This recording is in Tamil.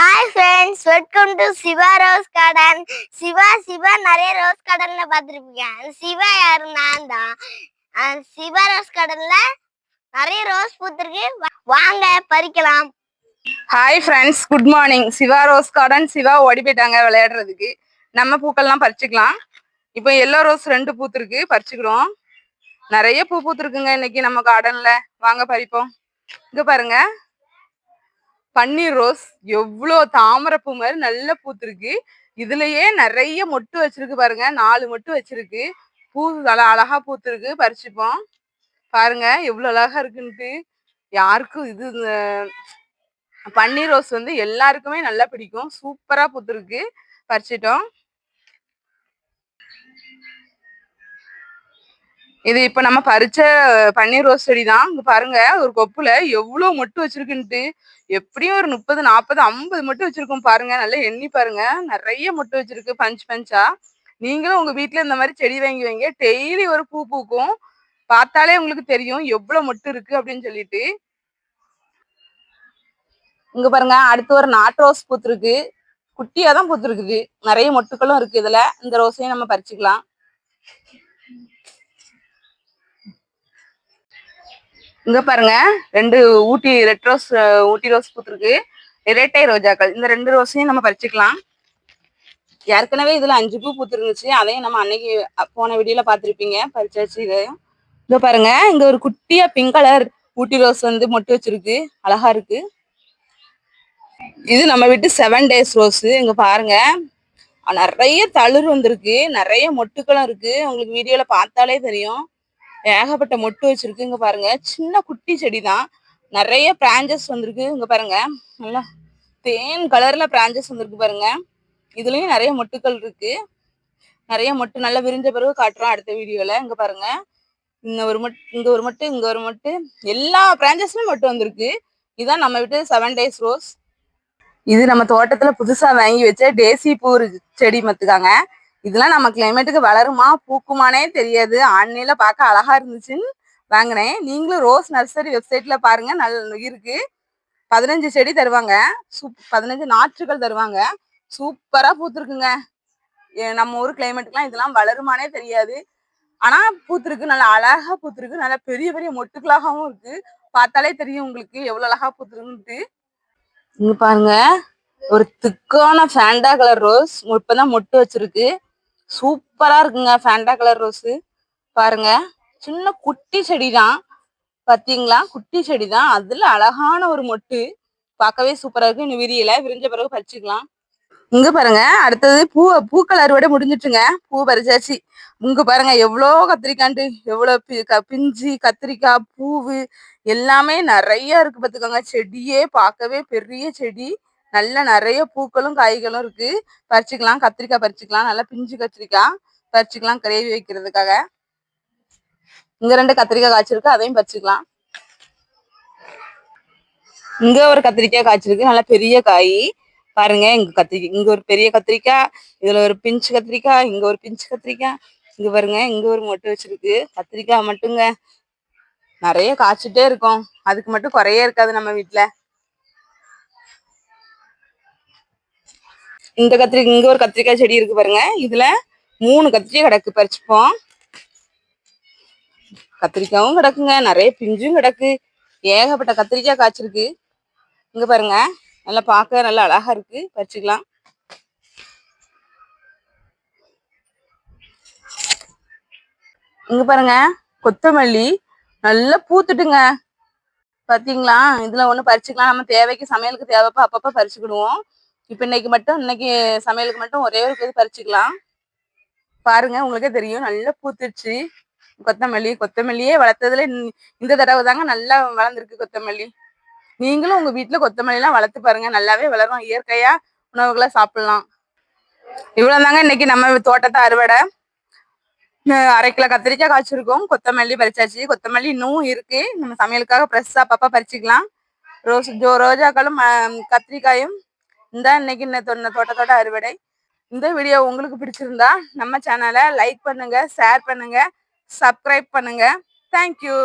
Hi friends, welcome to Siva Rose Garden. Siva நிறைய ரோஸ் கார்டன்ல பார்த்துருப்பீங்க. சிவா யாரு? நான் தான். சிவா ரோஸ் கார்டன்ல நிறைய ரோஸ் பூத்திருக்கு. வாங்க பறிக்கலாம். Hi friends, good morning. Siva rose garden. Siva ஓடி போயிட்டாங்க விளையாடுறதுக்கு. நம்ம பூக்கள்லாம் பறிச்சுக்கலாம். இப்போ எல்லோ ரோஸ் 2 பூத்துருக்கு, பறிச்சுக்கிறோம். நிறைய பூ பூத்துருக்குங்க இன்னைக்கு நம்ம கார்டன்ல. வாங்க பறிப்போம். இங்க பாருங்க, பன்னீர் ரோஸ் எவ்வளோ தாமரை பூ மாதிரி நல்ல பூத்துருக்கு. இதுலயே நிறைய மொட்டு வச்சிருக்கு பாருங்க. 4 மொட்டு வச்சிருக்கு. பூ அழகா பூத்துருக்கு. பறிச்சுப்போம். பாருங்க எவ்வளவு அழகா இருக்குன்ட்டு. யாருக்கும் இது பன்னீர் ரோஸ் எல்லாருக்குமே நல்லா பிடிக்கும். சூப்பரா பூத்துருக்கு. பறிச்சிட்டோம். இது இப்ப நம்ம பறிச்ச பன்னீர் ரோஸ் செடி தான். இங்க பாருங்க, ஒரு கொப்புல எவ்வளவு மொட்டு வச்சிருக்குன்ட்டு. எப்படியும் ஒரு 30, 40, 50 மொட்டு வச்சிருக்கோம் பாருங்க. நல்லா எண்ணி பாருங்க. நிறைய மொட்டு வச்சிருக்கு, பஞ்சா. நீங்களும் உங்க வீட்டுல இந்த மாதிரி செடி வாங்கி வைங்க. டெய்லி ஒரு பூ பூக்கும். பார்த்தாலே உங்களுக்கு தெரியும் எவ்வளவு மொட்டு இருக்கு அப்படின்னு சொல்லிட்டு. இங்க பாருங்க, அடுத்து ஒரு நாட்டு ரோஸ் பூத்துருக்கு. குட்டியா தான் பூத்துருக்குது. நிறைய மொட்டுக்களும் இருக்கு இதுல. இந்த ரோஸையும் நம்ம பறிச்சுக்கலாம். இங்க பாருங்க, 2 ஊட்டி ரோஸ் பூத்துருக்கு. இரட்டை ரோஜாக்கள். இந்த 2 ரோஸையும் நம்ம பறிச்சுக்கலாம். ஏற்கனவே இதுல 5 பூ பூத்துருந்துச்சு. அதையும் நம்ம அன்னைக்கு போன வீடியோல பாத்திருப்பீங்க. பறிச்சாச்சு. இதையும் இங்க பாருங்க, இங்க ஒரு குட்டியா பிங்க் கலர் ஊட்டி ரோஸ் மொட்டு வச்சிருக்கு. அழகா இருக்கு. இது நம்ம வீட்டு 7 days ரோஸ். இங்க பாருங்க, நிறைய தளிர் வந்திருக்கு. நிறைய மொட்டுக்களும் இருக்கு. உங்களுக்கு வீடியோல பார்த்தாலே தெரியும். ஏகப்பட்ட மொட்டு வச்சிருக்கு. இங்க பாருங்க, சின்ன குட்டி செடி தான். நிறைய பிரான்சஸ் வந்திருக்கு. இங்க பாருங்க, நல்லா தேன் கலர்ல பிரான்சஸ் வந்திருக்கு பாருங்க. இதுலயும் நிறைய மொட்டுக்கள் இருக்கு. நிறைய மொட்டு நல்லா விரிஞ்ச பிறகு காட்டுறோம் அடுத்த வீடியோல. இங்க பாருங்க, இங்க ஒரு மொட்டு, எல்லா பிரான்சஸ்லயும் மொட்டு வந்திருக்கு. இதுதான் நம்ம வீட்டு 7 days ரோஸ். இது நம்ம தோட்டத்துல புதுசா வாங்கி வச்ச டேசி பூ செடி மத்துக்காங்க. இதெல்லாம் நம்ம கிளைமேட்டுக்கு வளருமா பூக்குமானே தெரியாது. ஆன்லைன்ல பார்க்க அழகா இருந்துச்சுன்னு வாங்கினேன். நீங்களும் ரோஸ் நர்சரி வெப்சைட்ல பாருங்க, நல்ல இருக்கு. 15 செடி தருவாங்க. 15 நாற்றுகள் தருவாங்க. சூப்பரா பூத்துருக்குங்க. நம்ம ஊர் கிளைமேட்டுக்குலாம் இதெல்லாம் வளருமானே தெரியாது. ஆனா பூத்துருக்கு, நல்லா அழகா பூத்துருக்கு. நல்லா பெரிய பெரிய மொட்டுக்களாகவும் இருக்கு. பார்த்தாலே தெரியும் உங்களுக்கு எவ்வளவு அழகா பூத்துருக்குன்ட்டு. இங்க பாருங்க, ஒரு திக்கான ஃபேண்டா கலர் ரோஸ் இப்பதான் மொட்டு வச்சிருக்கு. சூப்பரா இருக்குங்க ஃபேண்டா கலர் ரோஸ். பாருங்க, சின்ன குட்டி செடி தான். பாத்தீங்களா, குட்டி செடி தான். அதுல அழகான ஒரு மொட்டு. பார்க்கவே சூப்பரா இருக்கு. இன்னும் விரியல, விரிஞ்ச பிறகு பறிச்சுக்கலாம். இங்க பாருங்க, அடுத்தது பூக்கள் அறுவடை முடிஞ்சிட்டுங்க. பூ பறிச்சாச்சு. இங்க பாருங்க, எவ்வளோ கத்திரிக்காண்டு, எவ்வளவு பிஞ்சு கத்திரிக்காய் பூவு எல்லாமே நிறைய இருக்கு. பாத்துக்கோங்க, செடியே பார்க்கவே பெரிய செடி. நல்ல நிறைய பூக்களும் காய்களும் இருக்கு. பறிச்சுக்கலாம். கத்திரிக்காய் பறிச்சுக்கலாம். நல்லா பிஞ்சு கத்திரிக்காய் பறிச்சுக்கலாம் கிரேவி வைக்கிறதுக்காக. இங்க 2 கத்திரிக்காய் காய்ச்சிருக்கு, அதையும் பறிச்சுக்கலாம். இங்க ஒரு கத்திரிக்காய் காய்ச்சிருக்கு, நல்லா பெரிய காய். பாருங்க, இங்க ஒரு பெரிய கத்திரிக்காய், இதுல ஒரு பிஞ்சு கத்திரிக்காய், இங்க ஒரு பிஞ்சு கத்திரிக்காய். இங்க பாருங்க, இங்க ஒரு மொட்டு வச்சிருக்கு. கத்திரிக்காய் மட்டுங்க நிறைய காய்ச்சிட்டே இருக்கும். அதுக்கு மட்டும் குறையே இருக்காது நம்ம வீட்டுல. இங்க ஒரு கத்திரிக்காய் செடி இருக்கு பாருங்க. இதுல 3 கத்திரிக்காய் கிடக்கு, பறிச்சுப்போம். கத்திரிக்காயும் கிடக்குங்க, நிறைய பிஞ்சும் கிடக்கு. ஏகப்பட்ட கத்திரிக்காய் காய்ச்சிருக்கு. இங்க பாருங்க, நல்லா பார்க்க நல்லா அழகா இருக்கு. பறிச்சுக்கலாம். இங்க பாருங்க, கொத்தமல்லி நல்லா பூத்துட்டுங்க. பாத்தீங்களா, இதுல ஒண்ணு பறிச்சுக்கலாம். நம்ம தேவைக்கு சமையலுக்கு தேவைப்பா அப்பப்ப பறிச்சுக்கிடுவோம். இப்ப இன்னைக்கு சமையலுக்கு மட்டும் ஒரே ஒரு இது பறிச்சுக்கலாம். பாருங்க, உங்களுக்கே தெரியும் நல்லா பூத்துருச்சு. கொத்தமல்லியே வளர்த்ததுல இந்த தடவை தாங்க நல்லா வளர்ந்துருக்கு கொத்தமல்லி. நீங்களும் உங்க வீட்டுல கொத்தமல்லி எல்லாம் வளர்த்து பாருங்க. நல்லாவே வளரும். இயற்கையா உணவுகளை சாப்பிடலாம். இவ்வளவுதாங்க இன்னைக்கு நம்ம தோட்டத்தை அறுவடை. 1/2 கிலோ கத்திரிக்காய் காய்ச்சிருக்கோம். கொத்தமல்லி பறிச்சாச்சு. கொத்தமல்லி இன்னும் இருக்கு. நம்ம சமையலுக்காக ஃப்ரெஷ்ஷா அப்பப்பா பறிச்சுக்கலாம். ரோஜாக்களும் கத்திரிக்காயும் இன்னைக்கு தோட்டத்தோட அறுவடை. இந்த வீடியோ உங்களுக்கு பிடிச்சிருந்தா நம்ம சேனலை லைக் பண்ணுங்க, ஷேர் பண்ணுங்க, சப்ஸ்கிரைப் பண்ணுங்க. தேங்க்யூ.